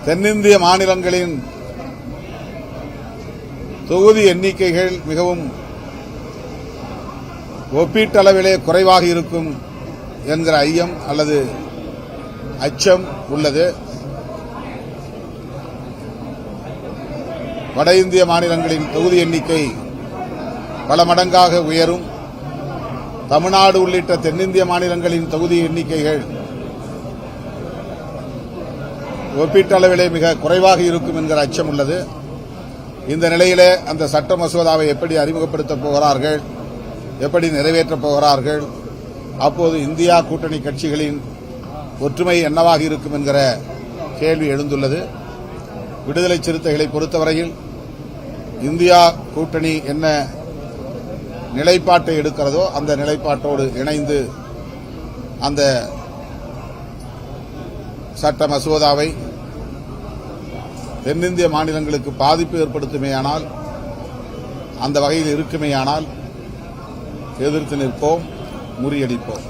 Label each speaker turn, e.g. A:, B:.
A: தென்னிந்திய மாநிலங்களின் தொகுதி எண்ணிக்கைகள் மிகவும் ஒப்பீட்டளவிலே குறைவாக இருக்கும் என்கிற ஐயம் அல்லது அச்சம் உள்ளது. வட இந்திய மாநிலங்களின் தொகுதி எண்ணிக்கை பல மடங்காக உயரும். தமிழ்நாடு உள்ளிட்ட தென்னிந்திய மாநிலங்களின் தொகுதி எண்ணிக்கைகள் ஒப்பீட்டளவிலே மிக குறைவாக இருக்கும் என்கிற அச்சம் உள்ளது. இந்த நிலையிலே அந்த சட்ட மசோதாவை எப்படி அறிமுகப்படுத்தப் போகிறார்கள், எப்படி நிறைவேற்றப் போகிறார்கள், அப்போது இந்தியா கூட்டணி கட்சிகளின் ஒற்றுமை என்னவாக இருக்கும் என்கிற கேள்வி எழுந்துள்ளது. விடுதலை சிறுத்தைகளை பொறுத்தவரையில் இந்தியா கூட்டணி என்ன நிலைப்பாட்டை எடுக்கிறதோ அந்த நிலைப்பாட்டோடு இணைந்து அந்த சட்ட மசோதாவை தென்னிந்திய மாநிலங்களுக்கு பாதிப்பு ஏற்படுத்துமேயானால், அந்த வகையில் இருக்குமேயானால் எதிர்த்து நிற்போம், முறியடிப்போம்.